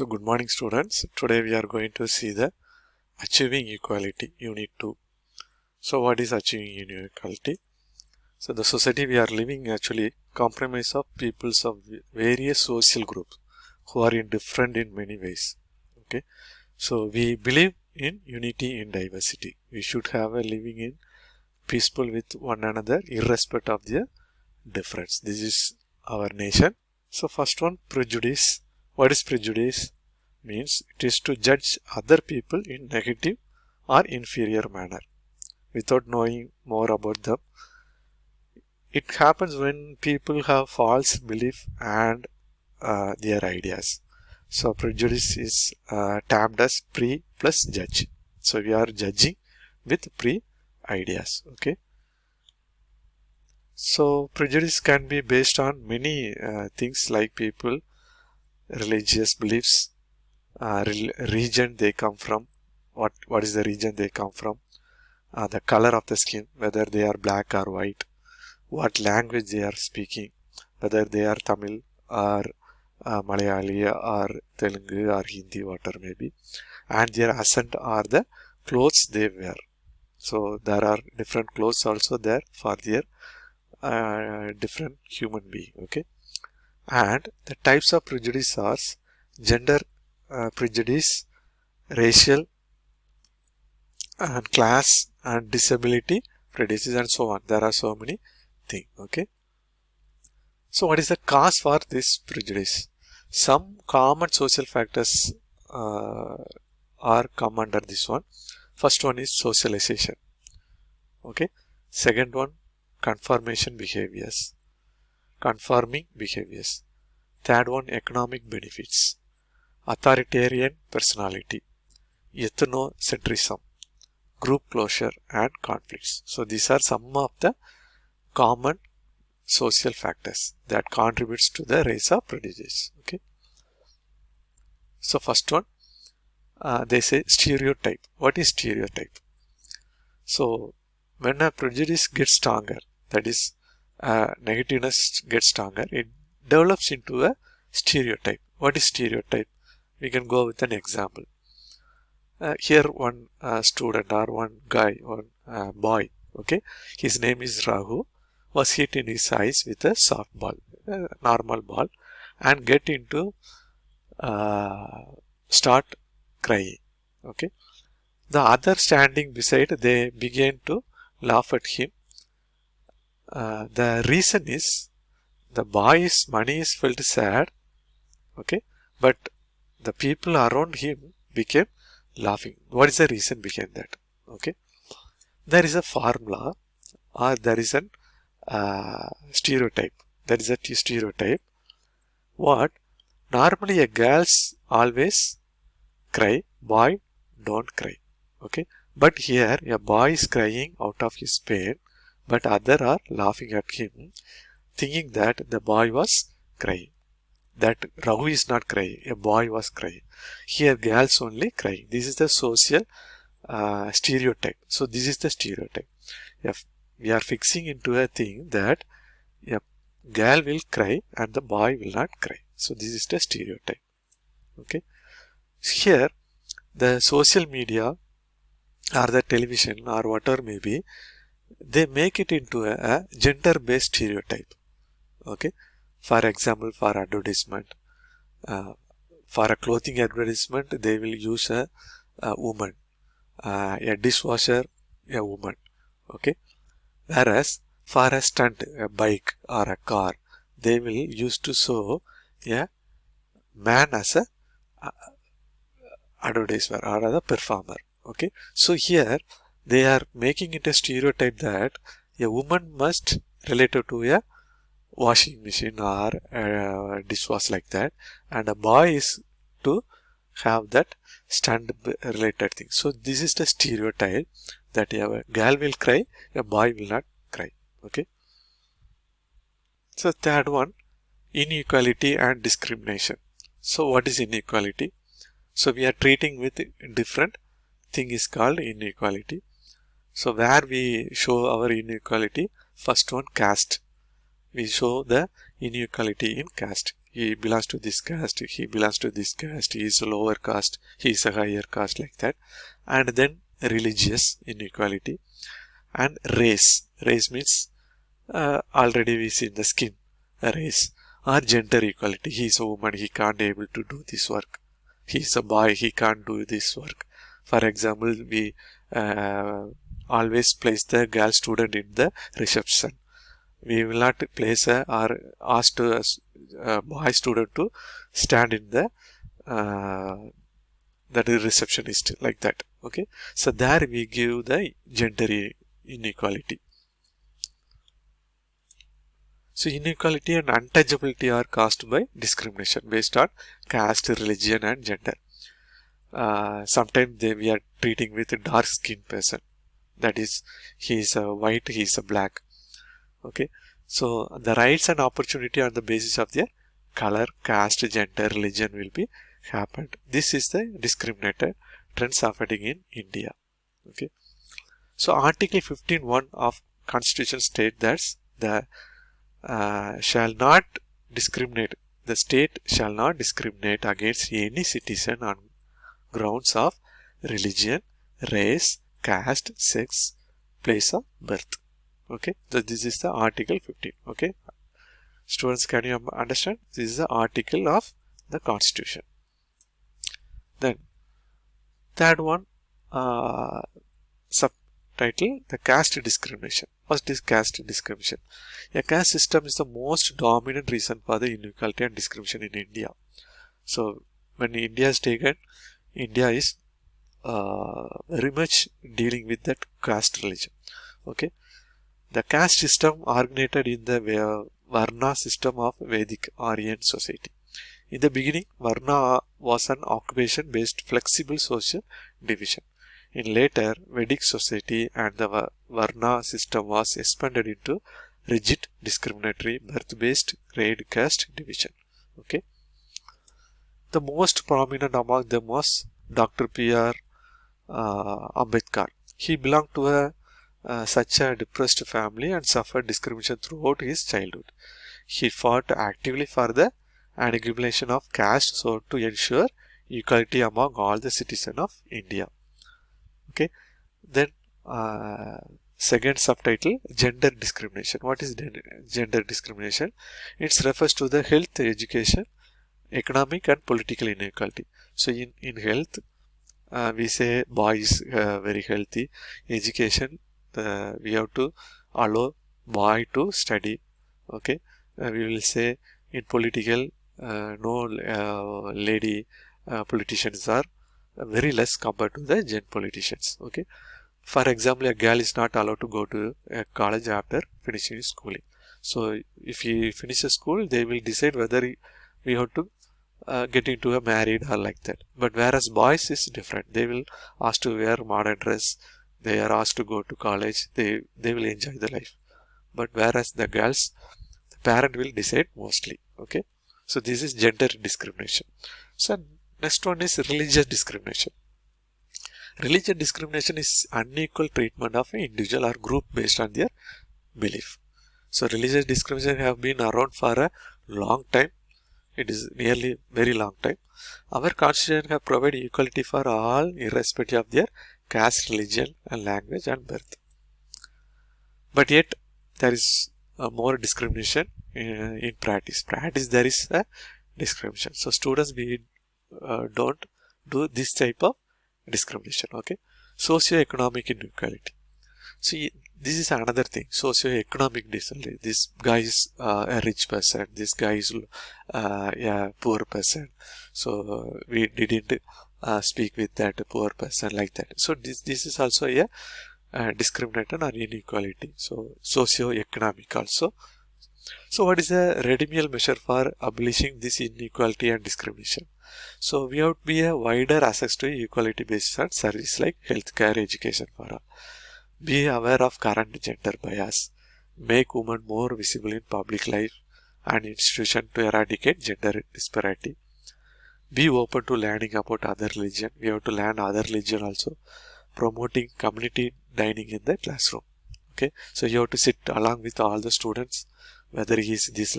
So good morning students. Today we are going to see the Achieving Equality Unit 2. So what is Achieving Inequality? So the society we are living actually comprises of peoples of various social groups who are different in many ways. Okay. So we believe in unity in diversity. We should have a living in peaceful with one another irrespective of their difference. This is our nation. So first one, prejudice. What is prejudice? Means it is to judge other people in negative or inferior manner without knowing more about them. It happens when people have false belief and their ideas. So prejudice is termed as pre plus judge. So we are judging with pre ideas. Okay. So prejudice can be based on many things like people, religious beliefs, region they come from, what is the region they come from, the color of the skin, whether they are black or white, what language they are speaking, whether they are Tamil or Malayali or Telugu or Hindi, whatever may be, and their accent or the clothes they wear. So there are different clothes also there for their different human being. Okay, and the types of prejudice are gender prejudice, racial and class and disability prejudice, and so on. There are so many things. Okay. So what is the cause for this prejudice? Some common social factors are come under this one. First one is socialization. Okay. Second one, conforming behaviors. Third one, economic benefits. Authoritarian personality, ethnocentrism, group closure and conflicts. So these are some of the common social factors that contributes to the rise of prejudice. Okay. So first one, they say stereotype. What is stereotype? So when a prejudice gets stronger, that is negativeness gets stronger, it develops into a stereotype. What is stereotype? We can go with an example. Here one student or one guy or boy, okay, his name is Rahu, was hit in his eyes with a soft ball, normal ball, and get into start crying. Okay, the other standing beside, they began to laugh at him. The reason is the boy's money is felt sad. Okay, but the people around him became laughing. What is the reason behind that? Okay, there is a formula or there is an stereotype. There is a stereotype. What? Normally a girls always cry, boy don't cry. Okay, but here a boy is crying out of his pain, but other are laughing at him, thinking that the boy was crying. That Rahu is not crying, a boy was crying. Here girls only crying. This is the social stereotype. So this is the stereotype. If we are fixing into a thing that a girl will cry and the boy will not cry. So this is the stereotype. Okay. Here the social media or the television or whatever may be, they make it into a gender-based stereotype. Okay. For example, for advertisement, for a clothing advertisement, they will use a woman, a dishwasher, a woman. Okay. Whereas for a stunt, a bike or a car, they will use to show a man as a advertiser or a performer. Okay. So here they are making it a stereotype that a woman must relate to a washing machine or dishwasher like that, and a boy is to have that stunt related thing. So this is the stereotype that a girl will cry, a boy will not cry. Okay. So third one, inequality and discrimination. So what is inequality? So we are treating with different thing is called inequality. So where we show our inequality, first one, caste. We show the inequality in caste. he belongs to this caste, he belongs to this caste, he is a lower caste, he is a higher caste, like that. And then religious inequality and race. Race means already we see in the skin race, or gender equality. He is a woman, he can't able to do this work. He is a boy, he can't do this work. For example, we always place the girl student in the reception. We will not place or ask a boy student to stand in the that is receptionist, like that. Okay, so there we give the gender inequality. So inequality and untouchability are caused by discrimination based on caste, religion and gender. Sometimes we are treating with a dark skinned person, that is, he is a white, he is a black. Okay, so the rights and opportunity on the basis of their color, caste, gender, religion will be happened. This is the discriminated trends happening in India. Okay, so Article 15(1) of Constitution states that the shall not discriminate. The state shall not discriminate against any citizen on grounds of religion, race, caste, sex, place of birth. Okay, so this is the Article 15. Okay, students, can you understand? This is the article of the Constitution. Then third one, subtitle, the caste discrimination. First is caste discrimination. A caste system is the most dominant reason for the inequality and discrimination in India. So when India is taken, India is very much dealing with that caste religion. Okay, the caste system originated in the Varna system of Vedic Aryan society. In the beginning, Varna was an occupation-based flexible social division. In later Vedic society, and the Varna system was expanded into rigid discriminatory birth-based grade caste division. Okay, the most prominent among them was Dr. P.R. Ambedkar. He belonged to such a depressed family and suffered discrimination throughout his childhood. He fought actively for the annihilation of caste, so to ensure equality among all the citizens of India. Okay, then second subtitle, gender discrimination. What is gender discrimination? It refers to the health, education, economic and political inequality. So in health, we say boy is very healthy. Education, we have to allow boy to study. Okay, we will say in political, no lady politicians are very less compared to the gen politicians. Okay, for example, a girl is not allowed to go to a college after finishing schooling. So if he finishes school, they will decide whether we have to get into a married or like that. But whereas boys is different, they will ask to wear modern dress, they are asked to go to college, they will enjoy the life. But whereas the girls, the parent will decide mostly. Okay, so this is gender discrimination. So next one is religious discrimination. Religious discrimination is unequal treatment of an individual or group based on their belief. So religious discrimination have been around for a long time. It is nearly very long time. Our constitution have provided equality for all irrespective of their caste, religion and language and birth. But yet there is more discrimination in practice. Practice there is a discrimination. So students, we don't do this type of discrimination. Okay, socioeconomic inequality. See, this is another thing. Socioeconomic disadvantage. This guy is a rich person. This guy is a poor person. So we didn't speak with that poor person, like that. So this is also a discrimination or inequality. So socioeconomic also. So what is the remedial measure for abolishing this inequality and discrimination? So we have to be a wider access to equality based on service like healthcare, education for all. Be aware of current gender bias. Make women more visible in public life and institution to eradicate gender disparity. Be open to learning about other religion. We have to learn other religion also. Promoting community dining in the classroom. Okay, so you have to sit along with all the students. whether he is this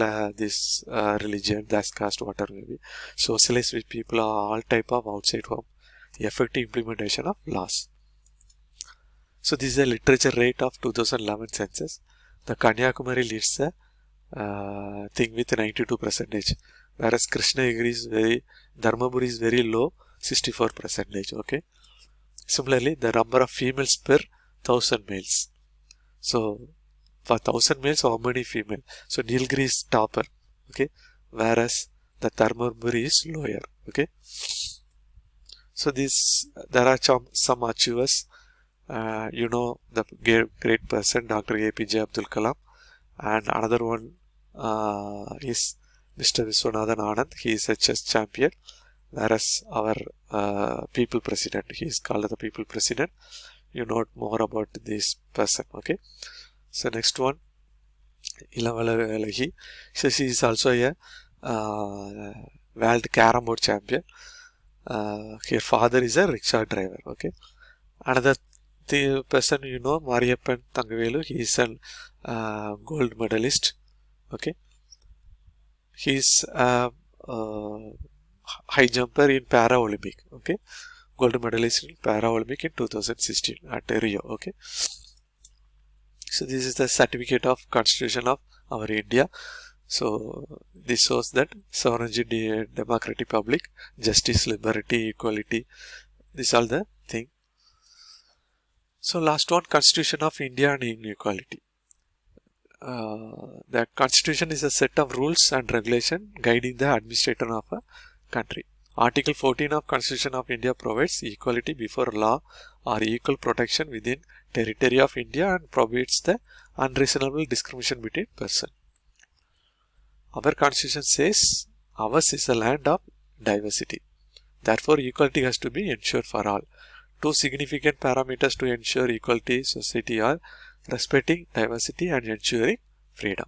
religion, this caste, whatever may be. Socialize with people or all type of outside from effective implementation of laws. So this is a literature rate of 2011 census. The Kanyakumari leads the thing with 92%, whereas Krishnagiri is Dharmaburi is very low, 64%. Okay. Similarly, the number of females per 1000 males. So for 1000 males, how many female? So Nilgiri is topper. Okay, whereas the Dharmaburi is lower. Okay. So there are some achievers. The great person, Dr. APJ Abdul Kalam, and another one is Mr. Viswanathan Anand. He is a chess champion, whereas our people president, he is called the people president. You know more about this person. Okay. So next one, Ilavalalahi. So she is also a world carom board champion. Her father is a rickshaw driver. Okay. Another person, Mariyappan Thangavelu, he is a gold medalist. Okay. He is a high jumper in Para-Olympic. Okay. Gold medalist in Para-Olympic in 2016 at Rio. Okay. So this is the certificate of Constitution of our India. So this shows that sovereignty, democratic republic, justice, liberty, equality. These are the thing. So last one, Constitution of India and Inequality. The Constitution is a set of rules and regulation guiding the administration of a country. Article 14 of Constitution of India provides equality before law or equal protection within territory of India and prohibits the unreasonable discrimination between persons. Our Constitution says ours is a land of diversity. Therefore, equality has to be ensured for all. Two significant parameters to ensure equality society are respecting diversity and ensuring freedom.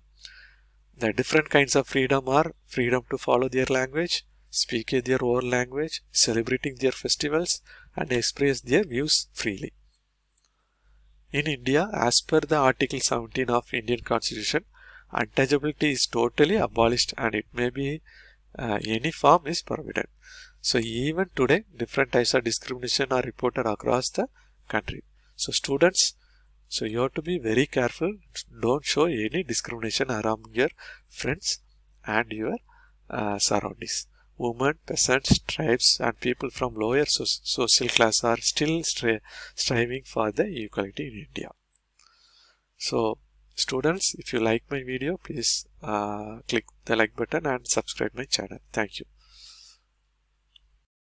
The different kinds of freedom are freedom to follow their language, speak their own language, celebrating their festivals, and express their views freely. In India, as per the Article 17 of Indian Constitution, untouchability is totally abolished and it may be any form is prohibited. So even today, different types of discrimination are reported across the country. So students, so you have to be very careful. Don't show any discrimination around your friends and your surroundings. Women, peasants, tribes and people from lower social class are still striving for the equality in India. So students, if you like my video, please click the like button and subscribe my channel. Thank you.